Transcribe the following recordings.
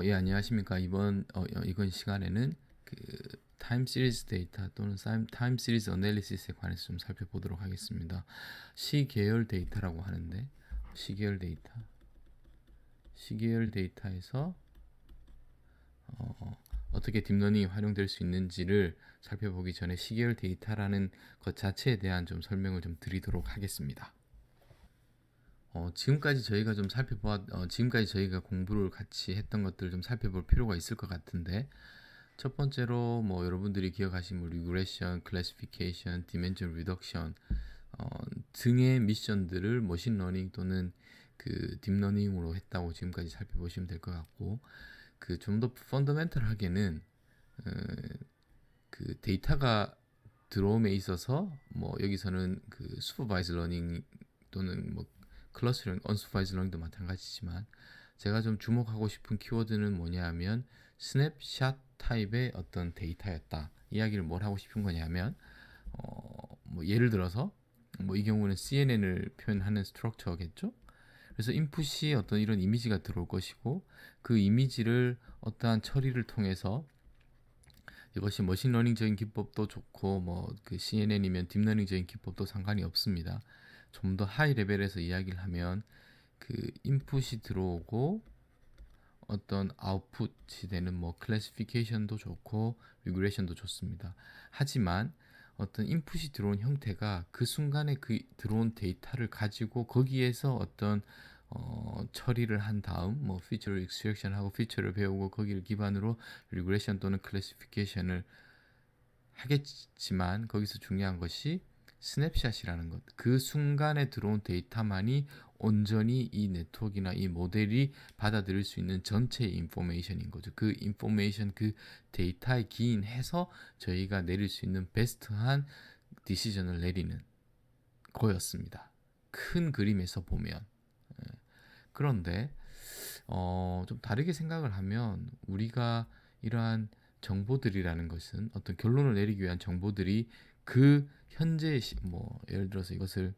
예, 안녕하십니까. 이번 시간에는 그 타임 시리즈 데이터 또는 타임 시리즈 어널리시스에 관해서 좀 살펴보도록 하겠습니다. 시계열 데이터라고 하는데, 시계열 데이터에서 어떻게 딥러닝이 활용될 수 있는지를 살펴보기 전에 시계열 데이터라는 것 자체에 대한 좀 설명을 좀 드리도록 하겠습니다. 지금까지 저희가 공부를 같이 했던 것들을 좀 살펴볼 필요가 있을 것 같은데, 첫 번째로 뭐 여러분들이 기억하신 뭐 리그레션, 클래시피케이션, 디멘전 리덕션 등의 미션들을 머신러닝 또는 그 딥러닝으로 했다고 지금까지 살펴보시면 될 것 같고, 그 좀 더 펀더멘털하게는 그 데이터가 들어옴에 있어서 뭐 여기서는 그 슈퍼바이즈 러닝 또는 뭐 클러스터링, 언슈퍼바이즈 러닝도 마찬가지지만, 제가 좀 주목하고 싶은 키워드는 뭐냐 하면 스냅샷 타입의 어떤 데이터였다. 이야기를 뭘 하고 싶은 거냐면 뭐 예를 들어서 뭐 이 경우는 CNN을 표현하는 스트럭처겠죠. 그래서 인풋이 어떤 이런 이미지가 들어올 것이고, 그 이미지를 어떠한 처리를 통해서 이것이 머신러닝적인 기법도 좋고 뭐 그 CNN이면 딥러닝적인 기법도 상관이 없습니다. 좀 더 하이 레벨에서 이야기를 하면 그 인풋이 들어오고 어떤 아웃풋이 되는 뭐 클래시피케이션도 좋고 리그레션도 좋습니다. 하지만 어떤 인풋이 들어온 형태가 그 순간에 그 들어온 데이터를 가지고 거기에서 어떤 처리를 한 다음 뭐 피처를 익스트랙션하고 피처를 배우고 거기를 기반으로 리그레션 또는 클래시피케이션을 하겠지만, 거기서 중요한 것이 스냅샷이라는 것. 그 순간에 들어온 데이터만이 온전히 이 네트워크나 이 모델이 받아들일 수 있는 전체의 인포메이션인 거죠. 그 인포메이션, 그 데이터에 기인해서 저희가 내릴 수 있는 베스트한 디시전을 내리는 거였습니다. 큰 그림에서 보면. 그런데 좀 다르게 생각을 하면, 우리가 이러한 정보들이라는 것은 어떤 결론을 내리기 위한 정보들이 그 현재의 뭐 예를 들어서 이것을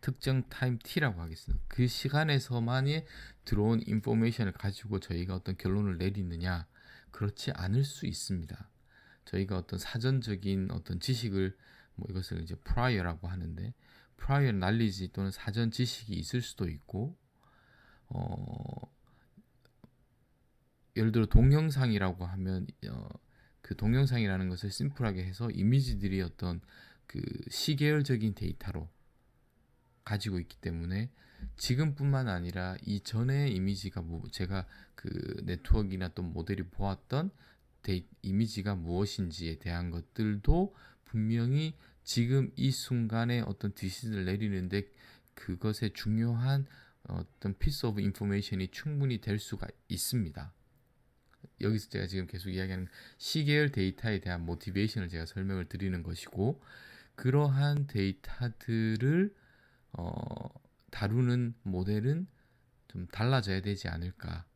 특정 타임 t라고 하겠습니다. 그 시간에서만이 들어온 인포메이션을 가지고 저희가 어떤 결론을 내리느냐? 그렇지 않을 수 있습니다. 저희가 어떤 사전적인 어떤 지식을, 뭐 이것을 이제 prior라고 하는데, prior knowledge 또는 사전 지식이 있을 수도 있고, 예를 들어 동영상이라고 하면 그 동영상이라는 것을 심플하게 해서 이미지들이 어떤 그 시계열적인 데이터로 가지고 있기 때문에, 지금뿐만 아니라 이전의 이미지가 뭐 제가 그 네트워크나 또 모델이 보았던 이미지가 무엇인지에 대한 것들도 분명히 지금 이 순간에 어떤 디시전을 내리는데 그것의 중요한 어떤 piece of information이 충분히 될 수가 있습니다. 여기서 제가 지금 계속 이야기하는 시계열 데이터에 대한 모티베이션을 제가 설명을 드리는 것이고, 그러한 데이터들을 다루는 모델은 좀 달라져야 되지 않을까.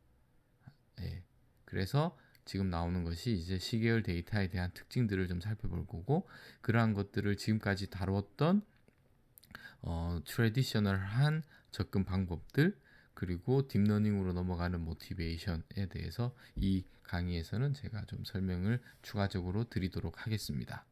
예. 그래서 지금 나오는 것이 이제 시계열 데이터에 대한 특징들을 좀 살펴볼 거고, 그러한 것들을 지금까지 다루었던 트래디셔널한 접근 방법들, 그리고 딥러닝으로 넘어가는 모티베이션에 대해서 이 강의에서는 제가 좀 설명을 추가적으로 드리도록 하겠습니다.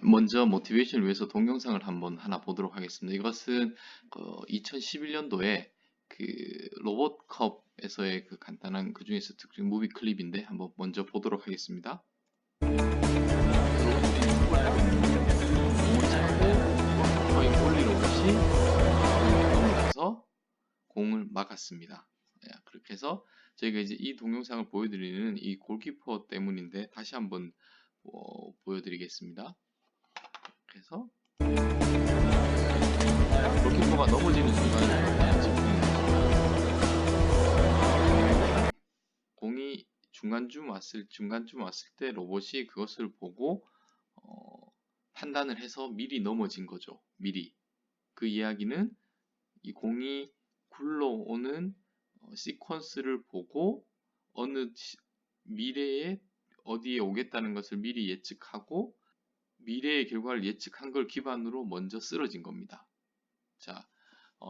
먼저 모티베이션을 위해서 동영상을 한번 하나 보도록 하겠습니다. 이것은 2011년도에 그 로봇컵에서의 그 간단한 그 중에서 특징 무비 클립인데 한번 먼저 보도록 하겠습니다. 로봇들이 축구를 하고 있는데 공을 차고 저희 골리 로봇이 공을 넘어가서 공을 막았습니다. 그렇게 해서 저희가 이제 이 동영상을 보여드리는 이 골키퍼 때문인데, 다시 한번 보여드리겠습니다. 그래서 골키퍼가 넘어지는 순간 공이 중간쯤 왔을 때 로봇이 그것을 보고 판단을 해서 미리 넘어진 거죠. 미리. 그 이야기는 이 공이 굴러오는 시퀀스를 보고 어느 미래에 어디에 오겠다는 것을 미리 예측하고, 미래의 결과를 예측한 걸 기반으로 먼저 쓰러진 겁니다. 자,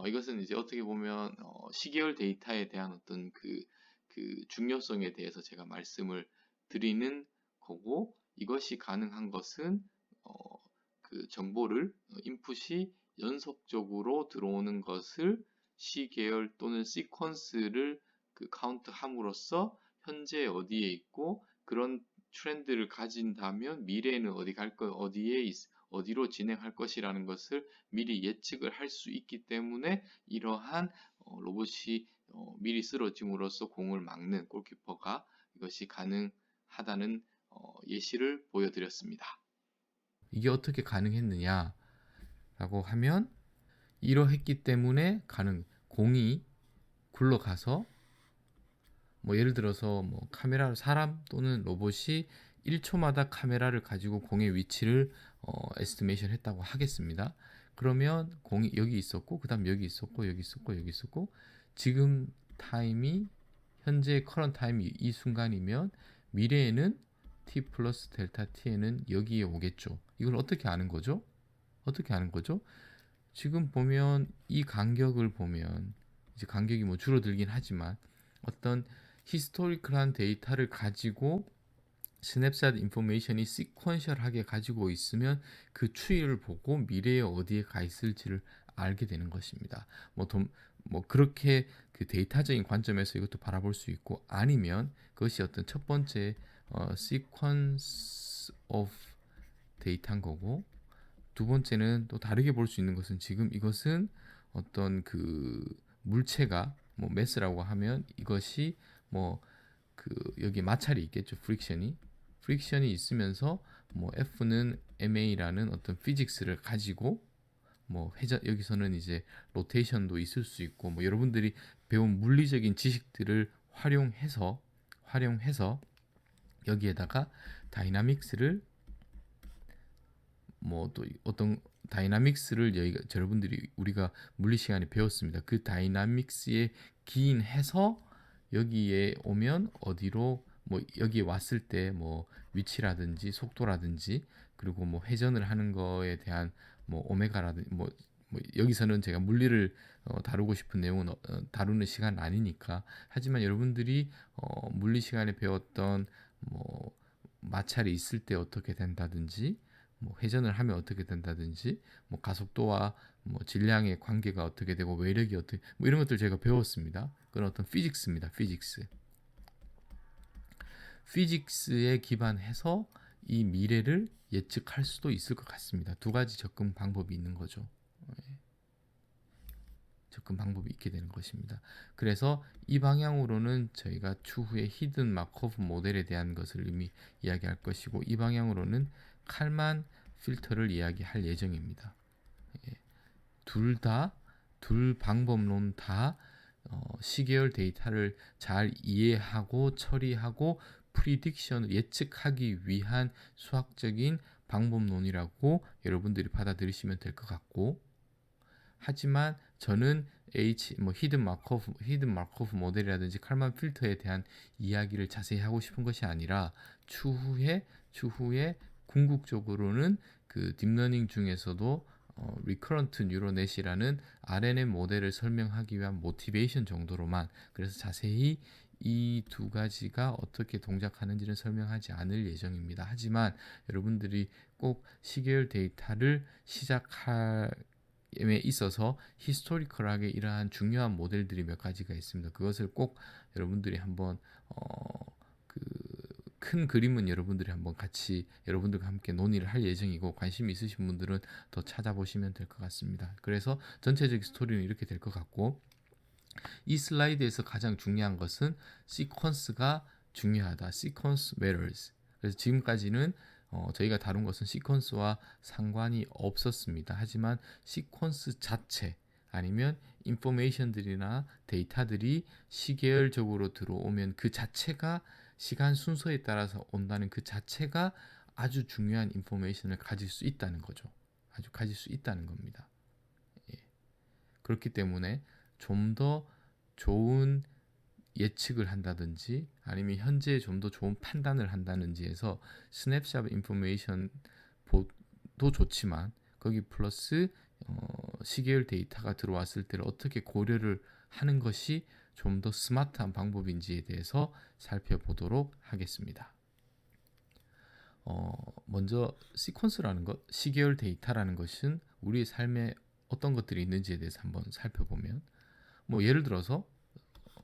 이것은 이제 어떻게 보면 시계열 데이터에 대한 어떤 그 중요성에 대해서 제가 말씀을 드리는 거고, 이것이 가능한 것은 어, 그 정보를 인풋이 연속적으로 들어오는 것을 시계열 또는 시퀀스를 그 카운트함으로써 현재 어디에 있고 그런 트렌드를 가진다면 미래에는 어디 갈 거, 어디로 진행할 것이라는 것을 미리 예측을 할 수 있기 때문에 이러한 로봇이 미리 쓰러짐으로써 공을 막는 골키퍼가 이것이 가능하다는 예시를 보여드렸습니다. 이게 어떻게 가능했느냐라고 하면 이러했기 때문에 공이 굴러가서 뭐 예를 들어서 뭐 카메라 사람 또는 로봇이 1초마다 카메라를 가지고 공의 위치를 에스티메이션 했다고 하겠습니다. 그러면 공이 여기 있었고 그다음 여기 있었고 여기 있었고 여기 있었고 지금 타임이 현재 커런트 타임이 이 순간이면 미래에는 t 플러스 델타 t에는 여기에 오겠죠. 이걸 어떻게 아는 거죠? 어떻게 아는 거죠? 지금 보면 이 간격을 보면 이제 간격이 뭐 줄어들긴 하지만 어떤 히스토리컬한 데이터를 가지고 스냅샷 인포메이션이 시퀀셜하게 가지고 있으면 그 추이를 보고 미래에 어디에 가 있을지를 알게 되는 것입니다. 뭐 그렇게 그 데이터적인 관점에서 이것도 바라볼 수 있고, 아니면 그것이 어떤 첫 번째 sequence of 데이터인 거고, 두 번째는 또 다르게 볼 수 있는 것은 지금 이것은 어떤 그 물체가 뭐 매스라고 하면 이것이 뭐 그 여기 마찰이 있겠죠. 프릭션이 있으면서 뭐 F는 MA라는 어떤 피직스를 가지고 뭐 회전, 여기서는 이제 로테이션도 있을 수 있고 뭐 여러분들이 배운 물리적인 지식들을 활용해서 여기에다가 다이나믹스를 뭐 또 어떤 다이나믹스를 여러분들이 우리가 물리 시간에 배웠습니다. 그 다이나믹스에 기인해서 여기에 오면 어디로 뭐 여기에 왔을 때 뭐 위치라든지 속도라든지 그리고 뭐 회전을 하는 거에 대한 뭐 오메가라든지 뭐 여기서는 제가 물리를 다루고 싶은 내용은 다루는 시간 아니니까, 하지만 여러분들이 물리 시간에 배웠던 뭐 마찰이 있을 때 어떻게 된다든지 뭐 회전을 하면 어떻게 된다든지 뭐 가속도와 뭐 질량의 관계가 어떻게 되고 외력이 어떻게 뭐 이런 것들 제가 배웠습니다. 그런 어떤 피직스입니다. 피직스에 기반해서 이 미래를 예측할 수도 있을 것 같습니다. 두 가지 접근 방법이 있는 거죠. 접근 방법이 있게 되는 것입니다. 그래서 이 방향으로는 저희가 추후에 히든 마코프 모델에 대한 것을 이미 이야기할 것이고, 이 방향으로는 칼만 필터를 이야기할 예정입니다. 둘 방법론 다 시계열 데이터를 잘 이해하고 처리하고 프리딕션을 예측하기 위한 수학적인 방법론이라고 여러분들이 받아들이시면 될 것 같고, 하지만 저는 히든 마코프 모델이라든지 칼만 필터에 대한 이야기를 자세히 하고 싶은 것이 아니라 추후에 궁극적으로는 그 딥러닝 중에서도 리커런트 뉴로넷이라는 RNN 모델을 설명하기 위한 모티베이션 정도로만, 그래서 자세히 이 두 가지가 어떻게 동작하는지는 설명하지 않을 예정입니다. 하지만 여러분들이 꼭 시계열 데이터를 시작할 에 있어서 히스토리컬하게 이러한 중요한 모델들이 몇 가지가 있습니다. 그것을 꼭 여러분들이 한번 그 큰 그림은 여러분들이 한번 같이 여러분들과 함께 논의를 할 예정이고, 관심이 있으신 분들은 더 찾아보시면 될 것 같습니다. 그래서 전체적인 스토리는 이렇게 될 것 같고, 이 슬라이드에서 가장 중요한 것은 시퀀스가 중요하다. Sequence matters. 그래서 지금까지는 저희가 다룬 것은 시퀀스와 상관이 없었습니다. 하지만 시퀀스 자체 아니면 인포메이션들이나 데이터들이 시계열적으로 들어오면 그 자체가 시간 순서에 따라서 온다는 그 자체가 아주 중요한 인포메이션을 가질 수 있다는 거죠. 아주 가질 수 있다는 겁니다. 예. 그렇기 때문에 좀 더 좋은 예측을 한다든지 아니면 현재 좀 더 좋은 판단을 한다든지 해서 스냅샷 인포메이션도 좋지만 거기 플러스 시계열 데이터가 들어왔을 때를 어떻게 고려를 하는 것이 좀 더 스마트한 방법인지에 대해서 살펴보도록 하겠습니다. 먼저 시퀀스라는 것, 시계열 데이터라는 것은 우리의 삶에 어떤 것들이 있는지에 대해서 한번 살펴보면, 뭐 예를 들어서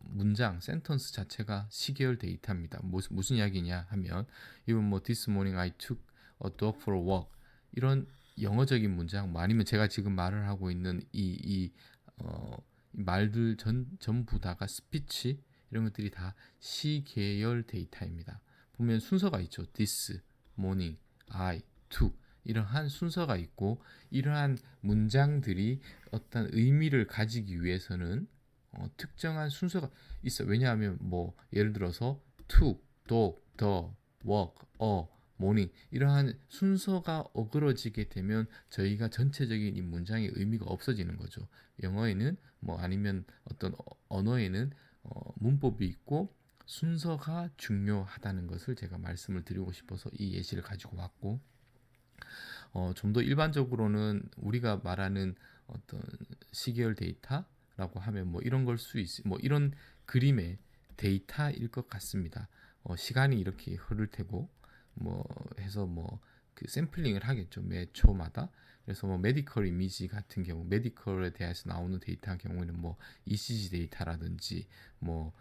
문장, 센턴스 자체가 시계열 데이터입니다. 무슨 이야기냐 하면, 이건 뭐 This morning I took a dog for a walk, 이런 영어적인 문장, 뭐 아니면 제가 지금 말을 하고 있는 이 말들 전부 다가 스피치, 이런 것들이 다 시계열 데이터입니다. 보면 순서가 있죠. This morning I took, 이러한 순서가 있고, 이러한 문장들이 어떤 의미를 가지기 위해서는 특정한 순서가 있어. 왜냐하면 뭐 예를 들어서 to, dog, the, walk, a, morning, 이러한 순서가 어그러지게 되면 저희가 전체적인 이 문장의 의미가 없어지는 거죠. 영어에는 뭐 아니면 어떤 언어에는 문법이 있고 순서가 중요하다는 것을 제가 말씀을 드리고 싶어서 이 예시를 가지고 왔고, 좀 더 일반적으로는 우리가 말하는 어떤 시계열 데이터라고 하면 뭐 이런 걸 뭐 이런 그림의 데이터일 것 같습니다. 시간이 이렇게 흐를 테고 뭐 해서 뭐 그 샘플링을 하겠죠, 매 초마다. 그래서 뭐 메디컬 이미지 같은 경우, 메디컬에 대해서 나오는 데이터 경우에는 뭐 ECG 데이터라든지 뭐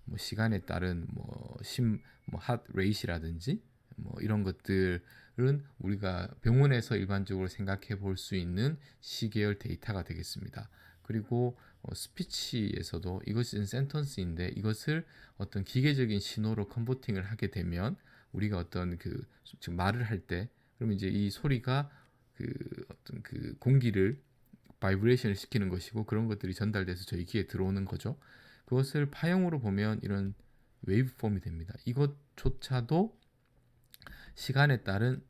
뭐 시간에 따른 핫 레이시라든지 뭐 이런 것들은 우리가 병원에서 일반적으로 생각해 볼 수 있는 시계열 데이터가 되겠습니다. 그리고 스피치에서도 이것은 센턴스인데, 이것을 어떤 기계적인 신호로 컨버팅을 하게 되면 우리가 어떤 지금 말을 할 때, 그러면 이제 이 소리가 어떤 공기를 바이브레이션을 시키는 것이고, 그런 것들이 전달돼서 저희 귀에 들어오는 거죠. 그것을 파형으로 보면 이런 웨이브 폼이 됩니다. 이것조차도 시간에 따른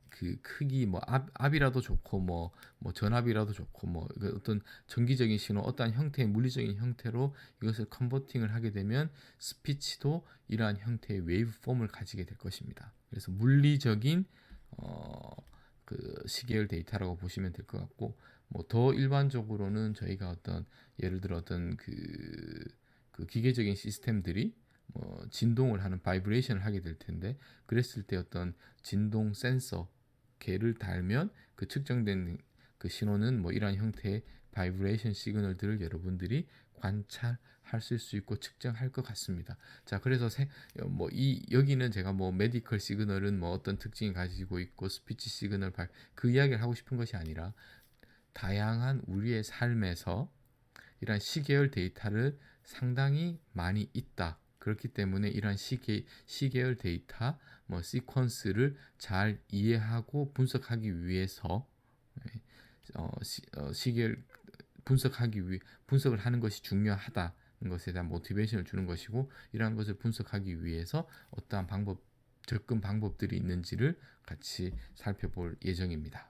크기, 뭐 압이라도 좋고 뭐 전압이라도 좋고 뭐 어떤 전기적인 신호, 어떠한 형태의 물리적인 형태로 이것을 컨버팅을 하게 되면 스피치도 이러한 형태의 웨이브 폼을 가지게 될 것입니다. 그래서 물리적인 시계열 데이터라고 보시면 될 것 같고, 뭐 더 일반적으로는 저희가 어떤 예를 들어 어떤 기계적인 시스템들이 뭐 진동을 하는 바이브레이션을 하게 될 텐데, 그랬을 때 어떤 진동 센서 개를 달면 측정된 신호는 뭐 이러한 형태의 바이브레이션 시그널들을 여러분들이 관찰하실 수 있고 측정할 것 같습니다. 자, 그래서 여기는 제가 뭐 메디컬 시그널은 뭐 어떤 특징이 가지고 있고 스피치 시그널 그 이야기를 하고 싶은 것이 아니라, 다양한 우리의 삶에서 이러한 시계열 데이터를 상당히 많이 있다. 그렇기 때문에 이러한 시계열 데이터, 뭐 시퀀스를 잘 이해하고 분석하기 위해서 시계열 분석을 하는 것이 중요하다는 것에 대한 모티베이션을 주는 것이고, 이러한 것을 분석하기 위해서 어떠한 접근 방법들이 있는지를 같이 살펴볼 예정입니다.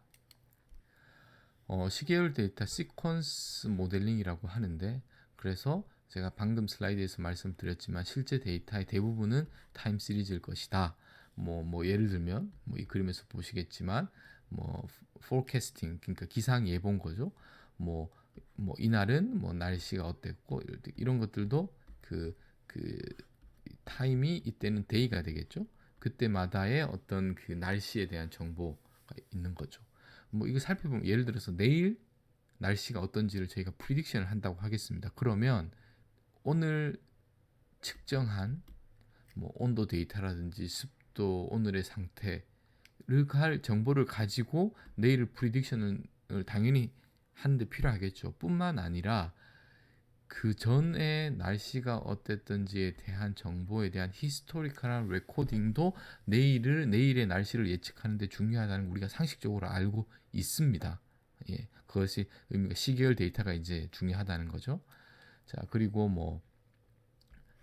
시계열 데이터 시퀀스 모델링이라고 하는데, 그래서 제가 방금 슬라이드에서 말씀드렸지만 실제 데이터의 대부분은 타임 시리즈일 것이다. 뭐 예를 들면 뭐 이 그림에서 보시겠지만 뭐 forecasting, 그러니까 기상 예보인 거죠. 뭐 이날은 뭐 날씨가 어땠고 이런 것들도 그 타임이 이때는 데이가 되겠죠. 그때마다의 어떤 날씨에 대한 정보가 있는 거죠. 뭐 이거 살펴보면 예를 들어서 내일 날씨가 어떤지를 저희가 프리딕션을 한다고 하겠습니다. 그러면 오늘 측정한 뭐 온도 데이터라든지 습도, 오늘의 상태를 정보를 가지고 내일 프리딕션을 당연히 하는데 필요하겠죠. 뿐만 아니라 그 전에 날씨가 어땠던지에 대한 정보에 대한 히스토리컬한 레코딩도 내일의 날씨를 예측하는 데 중요하다는 우리가 상식적으로 알고 있습니다. 예, 그것이 의미가 시계열 데이터가 이제 중요하다는 거죠. 자, 그리고 뭐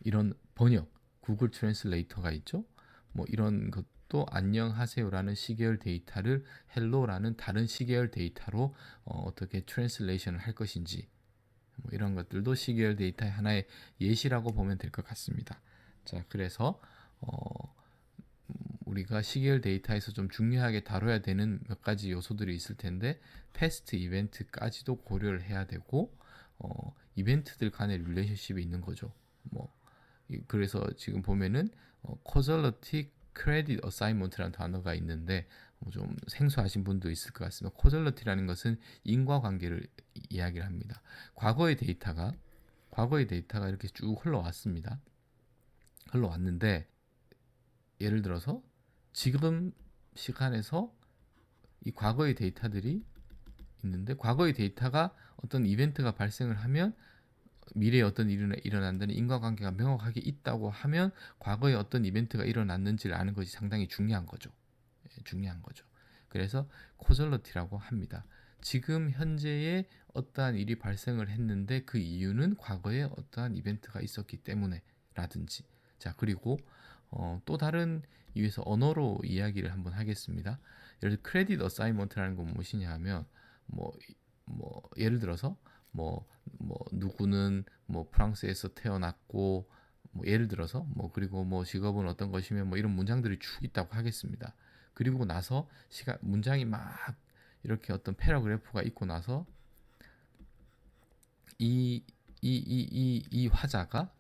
이런 번역, 구글 트랜슬레이터가 있죠. 뭐 이런 것도 안녕하세요라는 시계열 데이터를 헬로라는 다른 시계열 데이터로 어떻게 트랜슬레이션을 할 것인지, 뭐 이런 것들도 시계열 데이터의 하나의 예시라고 보면 될 것 같습니다. 자, 그래서 우리가 시계열 데이터에서 좀 중요하게 다뤄야 되는 몇 가지 요소들이 있을 텐데 패스트 이벤트까지도 고려를 해야 되고 이벤트들 간의 릴레이션십이 있는 거죠. 뭐 그래서 지금 보면은 causality credit assignment라는 단어가 있는데 좀 생소하신 분도 있을 것 같습니다. causality 라는 것은 인과관계를 이야기를 합니다. 과거의 데이터가 이렇게 쭉 흘러왔습니다. 흘러왔는데 예를 들어서 지금 시간에서 이 과거의 데이터들이 있는데 과거의 데이터가 어떤 이벤트가 발생을 하면 미래에 어떤 일이 일어난다는 인과관계가 명확하게 있다고 하면 과거에 어떤 이벤트가 일어났는지를 아는 것이 상당히 중요한 거죠. 중요한 거죠. 그래서 코절러티라고 합니다. 지금 현재에 어떠한 일이 발생을 했는데 그 이유는 과거에 어떠한 이벤트가 있었기 때문에 라든지. 자, 그리고 또 다른 이유에서 언어로 이야기를 한번 하겠습니다. 예를 들어 크레딧 어사이먼트라는 건 무엇이냐 하면 뭐 예를 들어서 누구는 프랑스에서 태어났고 예를 들어서 그리고 직업은 어떤 것이면 이런 문장들이 쭉 있다고 하겠습니다. 그리고 나서 문장이 막 이렇게 어떤 패러그래프가 있고 나서 이 화자가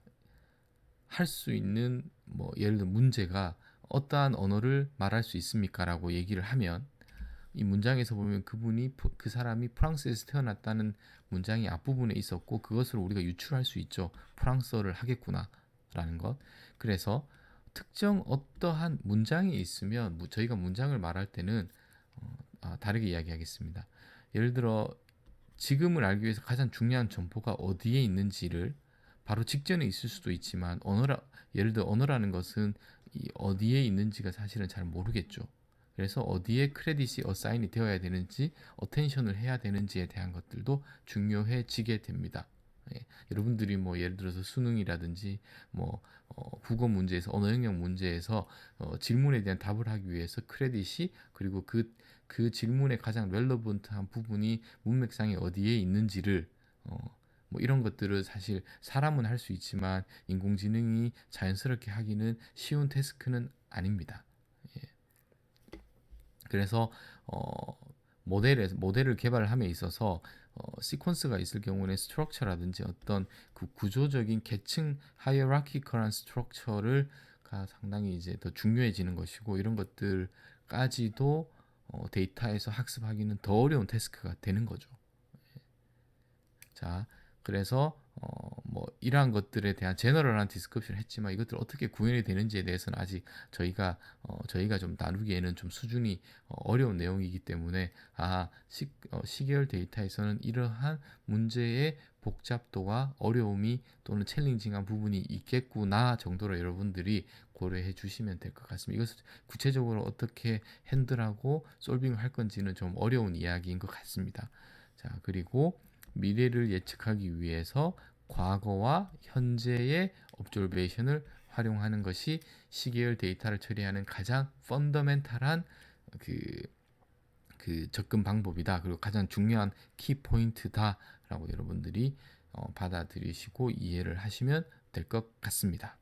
할 수 있는 예를 들어 문제가 어떠한 언어를 말할 수 있습니까? 라고 얘기를 하면 이 문장에서 보면 그 사람이 프랑스에서 태어났다는 문장이 앞부분에 있었고 그것을 우리가 유출할 수 있죠. 프랑스어를 하겠구나 라는 것. 그래서 특정 어떠한 문장이 있으면 저희가 문장을 말할 때는 다르게 이야기하겠습니다. 예를 들어 지금을 알기 위해서 가장 중요한 정보가 어디에 있는지를 바로 직전에 있을 수도 있지만 예를 들어 언어라는 것은 어디에 있는지가 사실은 잘 모르겠죠. 그래서 어디에 크레딧이 어사인이 되어야 되는지 어텐션을 해야 되는지에 대한 것들도 중요해지게 됩니다. 예, 여러분들이 예를 들어서 수능이라든지 국어 문제에서 언어 영역 문제에서 질문에 대한 답을 하기 위해서 크레딧이 그리고 그 질문의 가장 relevant한 부분이 문맥상에 어디에 있는지를 이런 것들을 사실 사람은 할 수 있지만 인공지능이 자연스럽게 하기는 쉬운 태스크는 아닙니다. 예. 그래서 모델을 개발함에 있어서 시퀀스가 있을 경우는 스트럭처라든지 어떤 그 구조적인 계층 하이어라키컬한 스트럭처가 상당히 이제 더 중요해지는 것이고 이런 것들까지도 데이터에서 학습하기는 더 어려운 태스크가 되는 거죠. 자, 그래서 이러한 것들에 대한 제너럴한 디스커션을 했지만 이것들 어떻게 구현이 되는지에 대해서는 아직 저희가 좀 나누기에는 좀 수준이 어려운 내용이기 때문에 시계열 데이터에서는 이러한 문제의 복잡도와 어려움이 또는 챌린징한 부분이 있겠구나 정도로 여러분들이 고려해 주시면 될 것 같습니다. 이것을 구체적으로 어떻게 핸들하고 솔빙을 할 건지는 좀 어려운 이야기인 것 같습니다. 자, 그리고 미래를 예측하기 위해서 과거와 현재의 observation을 활용하는 것이 시계열 데이터를 처리하는 가장 펀더멘탈한 그 접근 방법이다. 그리고 가장 중요한 키포인트다라고 여러분들이 받아들이시고 이해를 하시면 될 것 같습니다.